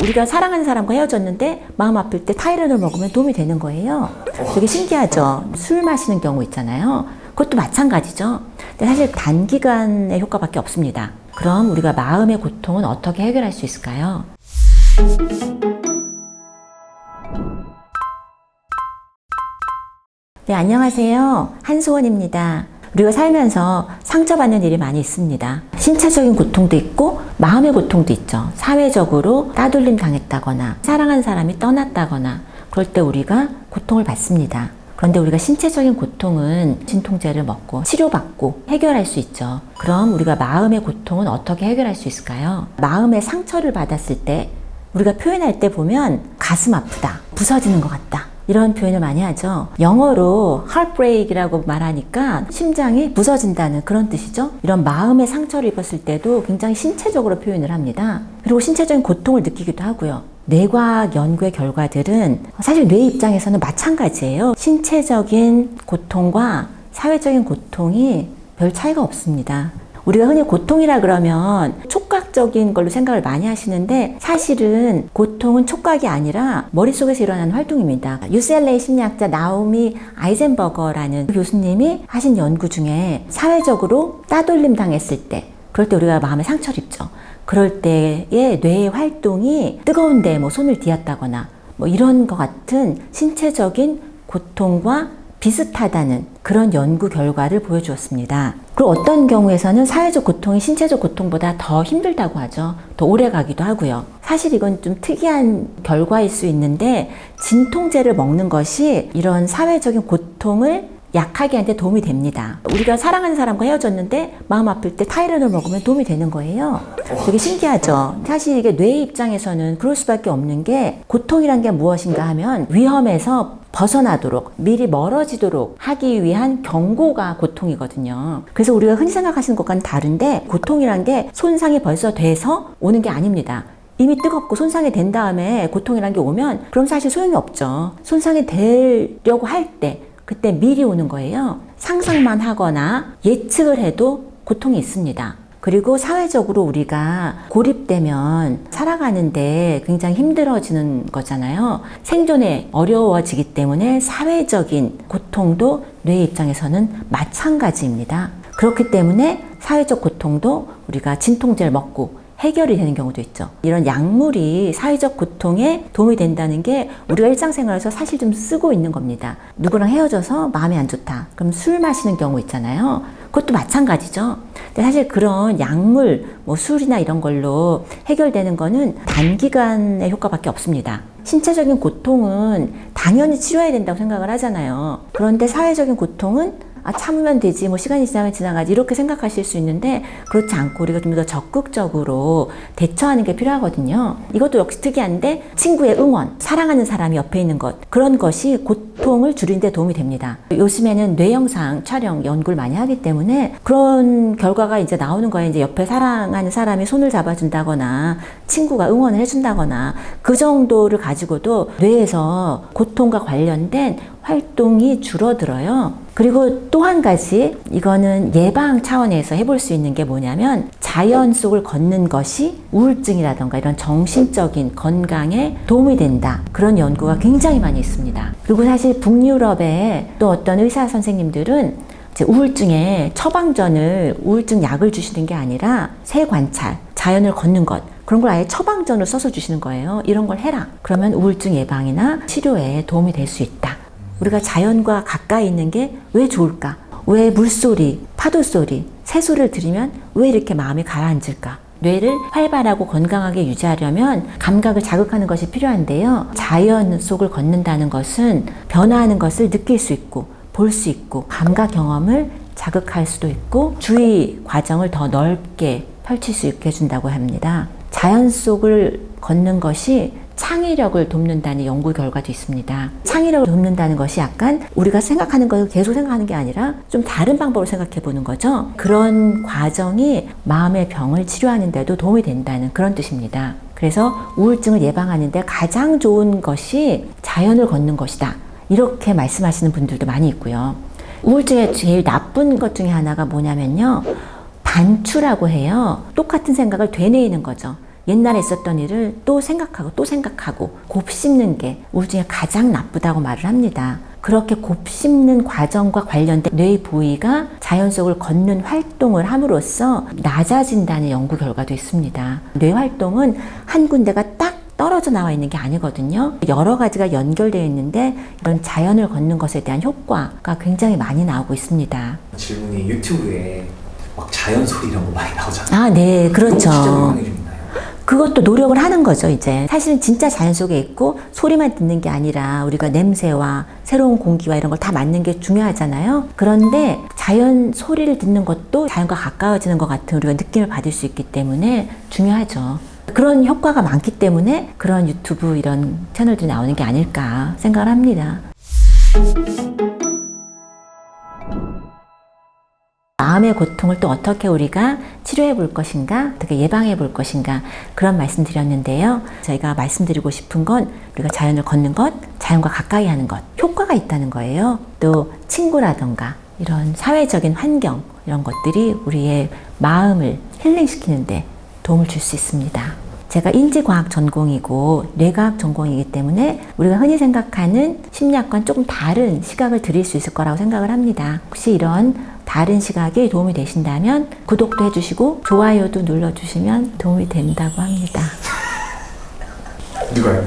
우리가 사랑하는 사람과 헤어졌는데 마음 아플 때 타이레놀 먹으면 도움이 되는 거예요. 되게 신기하죠. 술 마시는 경우 있잖아요. 그것도 마찬가지죠. 근데 사실 단기간의 효과밖에 없습니다. 그럼 우리가 마음의 고통은 어떻게 해결할 수 있을까요? 네, 안녕하세요. 한소원입니다. 우리가 살면서 상처받는 일이 많이 있습니다. 신체적인 고통도 있고 마음의 고통도 있죠. 사회적으로 따돌림 당했다거나 사랑하는 사람이 떠났다거나 그럴 때 우리가 고통을 받습니다. 그런데 우리가 신체적인 고통은 진통제를 먹고 치료받고 해결할 수 있죠. 그럼 우리가 마음의 고통은 어떻게 해결할 수 있을까요? 마음의 상처를 받았을 때 우리가 표현할 때 보면 가슴 아프다, 부서지는 것 같다, 이런 표현을 많이 하죠. 영어로 heartbreak이라고 말하니까 심장이 부서진다는 그런 뜻이죠. 이런 마음의 상처를 입었을 때도 굉장히 신체적으로 표현을 합니다. 그리고 신체적인 고통을 느끼기도 하고요. 뇌과학 연구의 결과들은 사실 뇌 입장에서는 마찬가지예요. 신체적인 고통과 사회적인 고통이 별 차이가 없습니다. 우리가 흔히 고통이라 그러면 촉각적인 걸로 생각을 많이 하시는데 사실은 고통은 촉각이 아니라 머릿속에서 일어나는 활동입니다. UCLA 심리학자 나오미 아이젠버거라는 교수님이 하신 연구 중에 사회적으로 따돌림 당했을 때, 그럴 때 우리가 마음에 상처를 입죠. 그럴 때의 뇌의 활동이 뜨거운데 손을 뒤었다거나 이런 것 같은 신체적인 고통과 비슷하다는 그런 연구 결과를 보여주었습니다. 그리고 어떤 경우에서는 사회적 고통이 신체적 고통보다 더 힘들다고 하죠. 더 오래 가기도 하고요. 사실 이건 좀 특이한 결과일 수 있는데 진통제를 먹는 것이 이런 사회적인 고통을 약하게 하는 데 도움이 됩니다. 우리가 사랑하는 사람과 헤어졌는데 마음 아플 때 타이레놀 먹으면 도움이 되는 거예요. 되게 신기하죠. 사실 이게 뇌 입장에서는 그럴 수밖에 없는 게 고통이란 게 무엇인가 하면 위험에서 벗어나도록 미리 멀어지도록 하기 위한 경고가 고통이거든요. 그래서 우리가 흔히 생각하시는 것과는 다른데 고통이란 게 손상이 벌써 돼서 오는 게 아닙니다. 이미 뜨겁고 손상이 된 다음에 고통이란 게 오면 그럼 사실 소용이 없죠. 손상이 되려고 할 때 그때 미리 오는 거예요. 상상만 하거나 예측을 해도 고통이 있습니다. 그리고 사회적으로 우리가 고립되면 살아가는데 굉장히 힘들어지는 거잖아요. 생존에 어려워지기 때문에 사회적인 고통도 뇌 입장에서는 마찬가지입니다. 그렇기 때문에 사회적 고통도 우리가 진통제를 먹고 해결이 되는 경우도 있죠. 이런 약물이 사회적 고통에 도움이 된다는 게 우리가 일상생활에서 사실 좀 쓰고 있는 겁니다. 누구랑 헤어져서 마음이 안 좋다. 그럼 술 마시는 경우 있잖아요. 그것도 마찬가지죠. 근데 사실 그런 약물, 술이나 이런 걸로 해결되는 거는 단기간의 효과밖에 없습니다. 신체적인 고통은 당연히 치료해야 된다고 생각을 하잖아요. 그런데 사회적인 고통은 참으면 되지, 시간이 지나면 지나가지, 이렇게 생각하실 수 있는데 그렇지 않고 우리가 좀 더 적극적으로 대처하는 게 필요하거든요. 이것도 역시 특이한데 친구의 응원, 사랑하는 사람이 옆에 있는 것, 그런 것이 고통을 줄이는 데 도움이 됩니다. 요즘에는 뇌영상 촬영 연구를 많이 하기 때문에 그런 결과가 이제 나오는 거예요. 이제 옆에 사랑하는 사람이 손을 잡아준다거나 친구가 응원을 해준다거나 그 정도를 가지고도 뇌에서 고통과 관련된 활동이 줄어들어요. 그리고 또 한 가지, 이거는 예방 차원에서 해볼 수 있는 게 뭐냐면 자연 속을 걷는 것이 우울증이라던가 이런 정신적인 건강에 도움이 된다. 그런 연구가 굉장히 많이 있습니다. 그리고 사실 북유럽의 또 어떤 의사 선생님들은 이제 우울증에 처방전을 우울증 약을 주시는 게 아니라 새 관찰, 자연을 걷는 것, 그런 걸 아예 처방전을 써서 주시는 거예요. 이런 걸 해라. 그러면 우울증 예방이나 치료에 도움이 될 수 있다. 우리가 자연과 가까이 있는 게 왜 좋을까? 왜 물소리, 파도소리, 새소리를 들으면 왜 이렇게 마음이 가라앉을까? 뇌를 활발하고 건강하게 유지하려면 감각을 자극하는 것이 필요한데요. 자연 속을 걷는다는 것은 변화하는 것을 느낄 수 있고 볼 수 있고 감각 경험을 자극할 수도 있고 주의 과정을 더 넓게 펼칠 수 있게 해준다고 합니다. 자연 속을 걷는 것이 창의력을 돕는다는 연구 결과도 있습니다. 창의력을 돕는다는 것이 약간 우리가 생각하는 것을 계속 생각하는 게 아니라 좀 다른 방법으로 생각해 보는 거죠. 그런 과정이 마음의 병을 치료하는 데도 도움이 된다는 그런 뜻입니다. 그래서 우울증을 예방하는 데 가장 좋은 것이 자연을 걷는 것이다. 이렇게 말씀하시는 분들도 많이 있고요. 우울증의 제일 나쁜 것 중에 하나가 뭐냐면요. 반추라고 해요. 똑같은 생각을 되뇌이는 거죠. 옛날에 있었던 일을 또 생각하고 곱씹는 게 우울증에 가장 나쁘다고 말을 합니다. 그렇게 곱씹는 과정과 관련된 뇌의 부위가 자연 속을 걷는 활동을 함으로써 낮아진다는 연구 결과도 있습니다. 뇌 활동은 한 군데가 딱 떨어져 나와 있는 게 아니거든요. 여러 가지가 연결되어 있는데 이런 자연을 걷는 것에 대한 효과가 굉장히 많이 나오고 있습니다. 질문이 유튜브에 막 자연 소리 이런 거 많이 나오잖아요. 아, 네, 그렇죠. 진짜 영향이 좀 있나요? 그것도 노력을 하는 거죠, 이제. 사실은 진짜 자연 속에 있고 소리만 듣는 게 아니라 우리가 냄새와 새로운 공기와 이런 걸 다 맡는 게 중요하잖아요. 그런데 자연 소리를 듣는 것도 자연과 가까워지는 것 같은 우리가 느낌을 받을 수 있기 때문에 중요하죠. 그런 효과가 많기 때문에 그런 유튜브 이런 채널들이 나오는 게 아닐까 생각을 합니다. 마음의 고통을 또 어떻게 우리가 치료해 볼 것인가, 어떻게 예방해 볼 것인가, 그런 말씀 드렸는데요. 저희가 말씀드리고 싶은 건 우리가 자연을 걷는 것, 자연과 가까이 하는 것, 효과가 있다는 거예요. 또 친구라던가 이런 사회적인 환경, 이런 것들이 우리의 마음을 힐링시키는데 도움을 줄 수 있습니다. 제가 인지과학 전공이고 뇌과학 전공이기 때문에 우리가 흔히 생각하는 심리학과는 조금 다른 시각을 드릴 수 있을 거라고 생각을 합니다. 혹시 이런 다른 시각이 도움이 되신다면 구독도 해주시고 좋아요도 눌러주시면 도움이 된다고 합니다. 누가요?